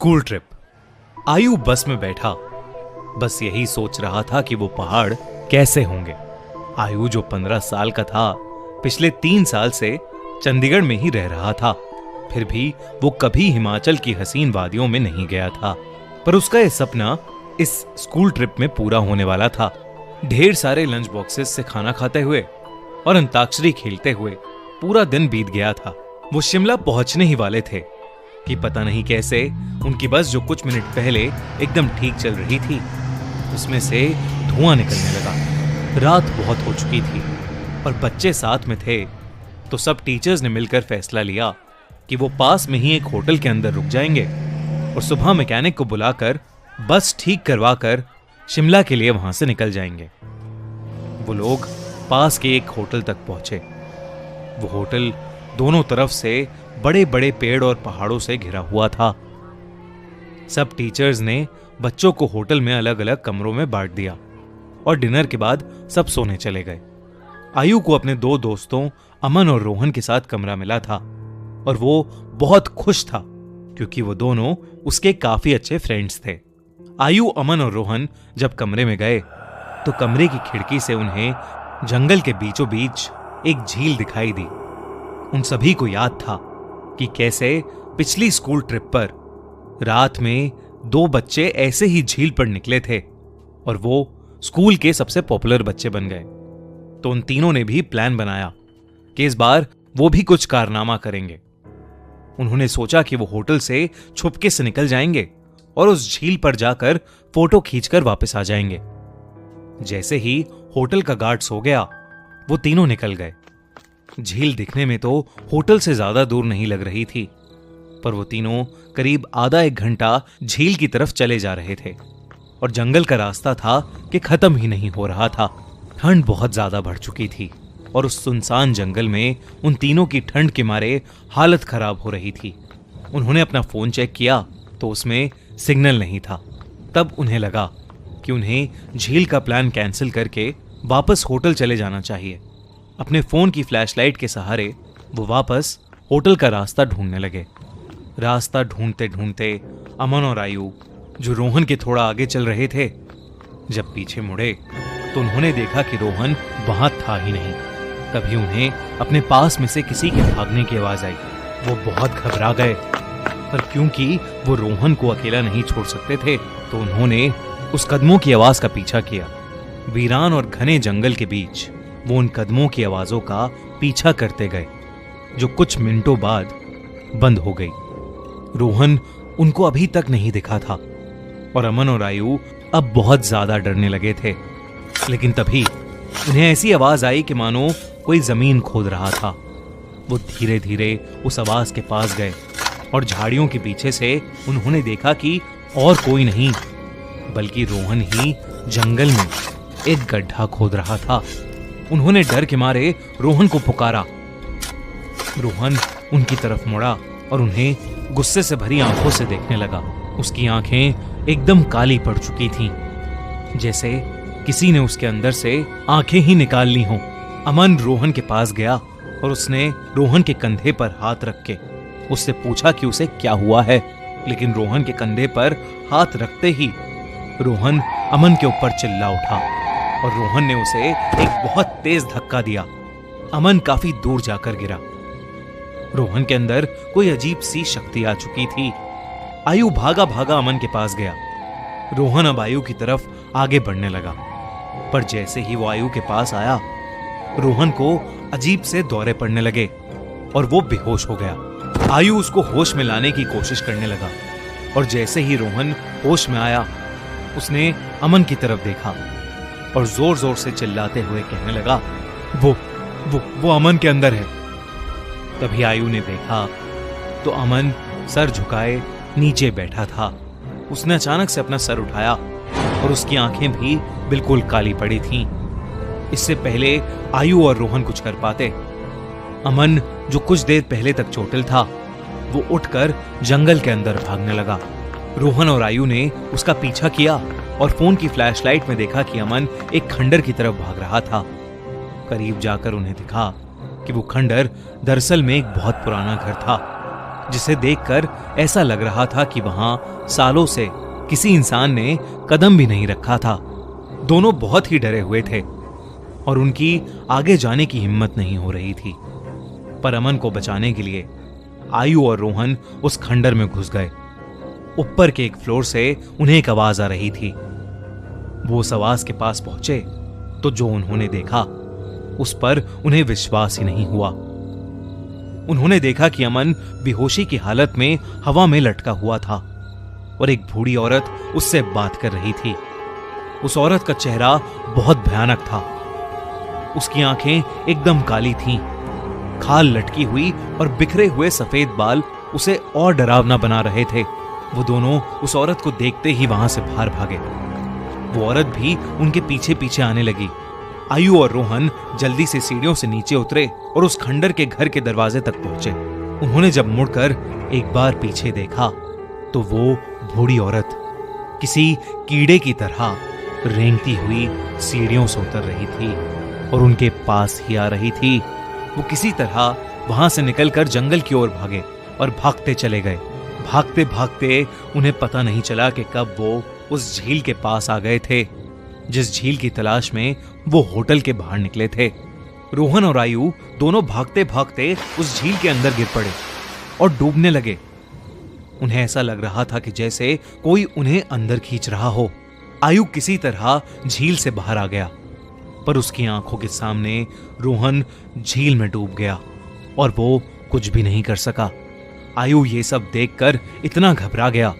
School trip. आयु बस में बैठा बस यही सोच रहा था कि वो पहाड़ कैसे होंगे। आयु जो 15 साल का था, पिछले 3 साल से चंडीगढ़ में ही रह रहा था। फिर भी वो कभी हिमाचल की हसीन वादियों में नहीं गया था। पर उसका यह सपना इस स्कूल ट्रिप में पूरा होने वाला था। ढेर सारे लंच बॉक्सेस से खाना खाते हुए और अंताक्षरी खेलते हुए पूरा दिन बीत गया था। वो शिमला पहुंचने ही वाले थे कि पता नहीं कैसे उनकी बस जो कुछ मिनट पहले एकदम ठीक चल रही थी, उसमें से धुआं निकलने लगा। रात बहुत हो चुकी थी और बच्चे साथ में थे, तो सब टीचर्स ने मिलकर फैसला लिया कि वो पास में ही एक होटल के अंदर रुक जाएंगे और सुबह मैकेनिक को बुलाकर बस ठीक करवा कर शिमला के लिए वहां से निकल जाएंगे। वो लोग पास के एक होटल तक पहुंचे। वो होटल दोनों तरफ से बड़े बड़े पेड़ और पहाड़ों से घिरा हुआ था। सब टीचर्स ने बच्चों को होटल में अलग अलग कमरों में बांट दिया और डिनर के बाद सब सोने चले गए। आयु को अपने 2 दोस्तों अमन और रोहन के साथ कमरा मिला था और वो बहुत खुश था क्योंकि वो दोनों उसके काफी अच्छे फ्रेंड्स थे। आयु, अमन और रोहन जब कमरे में गए तो कमरे की खिड़की से उन्हें जंगल के बीचों बीच एक झील दिखाई दी। उन सभी को याद था कि कैसे पिछली स्कूल ट्रिप पर रात में 2 बच्चे ऐसे ही झील पर निकले थे और वो स्कूल के सबसे पॉपुलर बच्चे बन गए। तो उन तीनों ने भी प्लान बनाया कि इस बार वो भी कुछ कारनामा करेंगे। उन्होंने सोचा कि वो होटल से छुपके से निकल जाएंगे और उस झील पर जाकर फोटो खींचकर वापस आ जाएंगे। जैसे ही होटल का गार्ड सो गया, वो तीनों निकल गए। झील दिखने में तो होटल से ज्यादा दूर नहीं लग रही थी, पर वो तीनों करीब आधा 1 घंटा झील की तरफ चले जा रहे थे और जंगल का रास्ता था कि खत्म ही नहीं हो रहा था। ठंड बहुत ज्यादा बढ़ चुकी थी और उस सुनसान जंगल में उन तीनों की ठंड के मारे हालत खराब हो रही थी। उन्होंने अपना फोन चेक किया तो उसमें सिग्नल नहीं था। तब उन्हें लगा कि उन्हें झील का प्लान कैंसिल करके वापस होटल चले जाना चाहिए। अपने फोन की फ्लैशलाइट के सहारे वो वापस होटल का रास्ता ढूंढने लगे। रास्ता ढूंढते ढूंढते अमन और आयु, जो रोहन के थोड़ा आगे चल रहे थे, जब पीछे मुड़े तो उन्होंने देखा कि रोहन वहां था ही नहीं। तभी उन्हें अपने पास में से किसी के भागने की आवाज आई। वो बहुत घबरा गए, पर क्योंकि वो रोहन को अकेला नहीं छोड़ सकते थे, तो उन्होंने उस कदमों की आवाज का पीछा किया। वीरान और घने जंगल के बीच वो उन कदमों की आवाजों का पीछा करते गए, जो कुछ मिनटों बाद बंद हो गई। रोहन उनको अभी तक नहीं दिखा था और अमन और आयु अब बहुत ज्यादा डरने लगे थे। लेकिन तभी उन्हें ऐसी आवाज आई कि मानो कोई जमीन खोद रहा था। वो धीरे धीरे उस आवाज के पास गए और झाड़ियों के पीछे से उन्होंने देखा कि और कोई नहीं बल्कि रोहन ही जंगल में एक गड्ढा खोद रहा था। उन्होंने डर के मारे रोहन को पुकारा। रोहन उनकी तरफ मुड़ा और उन्हें गुस्से से भरी आंखों से देखने लगा। उसकी आंखें एकदम काली पड़ चुकी थीं, जैसे किसी ने उसके अंदर से आंखें ही निकाल ली हों। अमन रोहन के पास गया और उसने रोहन के कंधे पर हाथ रख के उससे पूछा कि उसे क्या हुआ है। लेकिन रोहन के कंधे पर हाथ रखते ही रोहन अमन के ऊपर चिल्ला उठा और रोहन ने उसे एक बहुत तेज धक्का दिया। अमन काफी दूर जाकर गिरा। रोहन के अंदर कोई अजीब सी शक्ति आ चुकी थी। आयु भागा भागा अमन के पास गया। रोहन अब आयु की तरफ आगे बढ़ने लगा, पर जैसे ही वो आयु के पास आया, रोहन को अजीब से दौरे पड़ने लगे और वो बेहोश हो गया। आयु उसको होश में लाने की कोशिश करने लगा और जैसे ही रोहन होश में आया, उसने अमन की तरफ देखा और जोर जोर से चिल्लाते हुए कहने लगा, वो अमन के अंदर है। तभी आयु ने देखा तो अमन सर झुकाए नीचे बैठा था। उसने अचानक से अपना सर उठाया और उसकी आंखें भी बिल्कुल काली पड़ी थीं। इससे पहले आयु और रोहन कुछ कर पाते, अमन जो कुछ देर पहले तक चोटिल था, वो उठकर जंगल के अंदर भागने लगा। रोहन और आयु ने उसका पीछा किया और फोन की फ्लैशलाइट में देखा कि अमन एक खंडर की तरफ भाग रहा था। करीब जाकर उन्हें दिखा कि वो खंडर दरअसल में एक बहुत पुराना घर था जिसे देखकर ऐसा लग रहा था कि वहां सालों से किसी इंसान ने कदम भी नहीं रखा था। दोनों बहुत ही डरे हुए थे और उनकी आगे जाने की हिम्मत नहीं हो रही थी। पर अमन को बचाने के लिए आयु और रोहन उस खंडर में घुस गए। ऊपर के एक फ्लोर से उन्हें एक आवाज आ रही थी। वो उस आवाज के पास पहुंचे तो जो उन्होंने देखा उस पर उन्हें विश्वास ही नहीं हुआ। उन्होंने देखा कि अमन बेहोशी की हालत में हवा में लटका हुआ था और एक बूढ़ी औरत उससे बात कर रही थी। उस औरत का चेहरा बहुत भयानक था। उसकी आंखें एकदम काली थीं। खाल लटकी हुई और बिखरे हुए सफेद बाल उसे और डरावना बना रहे थे। वो दोनों उस औरत को देखते ही वहां से बाहर भागे। वो औरत भी उनके पीछे पीछे आने लगी। आयु और रोहन जल्दी से सीढ़ियों से नीचे उतरे और उस खंडर के घर के दरवाजे तक पहुंचे। उन्होंने जब मुड़कर एक बार पीछे देखा तो वो बूढ़ी औरत किसी कीड़े की तरह रेंगती हुई सीढ़ियों से उतर रही थी और उनके पास ही आ रही थी। वो किसी तरह वहां से निकलकर जंगल की ओर भागे और भागते चले गए। भागते भागते उन्हें पता नहीं चला कि कब वो उस झील के पास आ गए थे जिस झील की तलाश में वो होटल के बाहर निकले थे। रोहन और आयु दोनों भागते भागते उस झील के अंदर गिर पड़े और डूबने लगे। उन्हें ऐसा लग रहा था कि जैसे कोई उन्हें अंदर खींच रहा हो। आयु किसी तरह झील से बाहर आ गया पर उसकी आंखों के सामने रोहन झील में डूब गया और वो कुछ भी नहीं कर सका। आयु ये सब देखकर इतना घबरा गया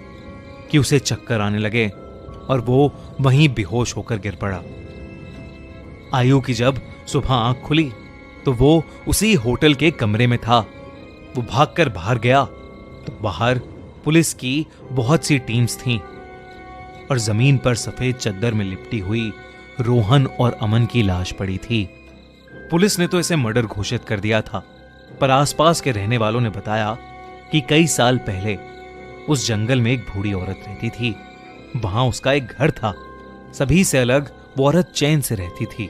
कि उसे चक्कर आने लगे और वो वहीं बेहोश होकर गिर पड़ा। आयु की जब सुबह आंख खुली तो वो उसी होटल के कमरे में था। वो भागकर बाहर गया तो बाहर पुलिस की बहुत सी टीम्स थीं और जमीन पर सफेद चद्दर में लिपटी हुई रोहन और अमन की लाश पड़ी थी। पुलिस ने तो इसे मर्डर घोषित कर दिया था, पर आसपास के रहने वालों ने बताया कि कई साल पहले उस जंगल में एक बूढ़ी औरत रहती थी। वहां उसका एक घर था। सभी से अलग वो औरत चैन से रहती थी।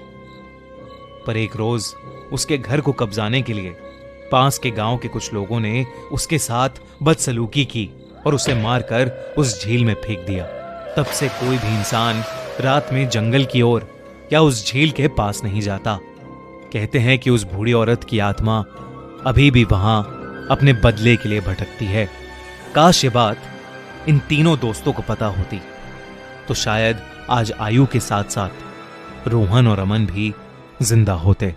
पर एक रोज उसके घर को कब्जाने के लिए पास के गांव के कुछ लोगों ने उसके साथ बदसलूकी की और उसे मारकर उस झील में फेंक दिया। तब से कोई भी इंसान रात में जंगल की ओर या उस झील के पास नहीं जाता। कहते हैं कि उस बूढ़ी औरत की आत्मा अभी भी वहां अपने बदले के लिए भटकती है। काश ये बात इन तीनों दोस्तों को पता होती तो शायद आज आयु के साथ साथ रोहन और अमन भी जिंदा होते।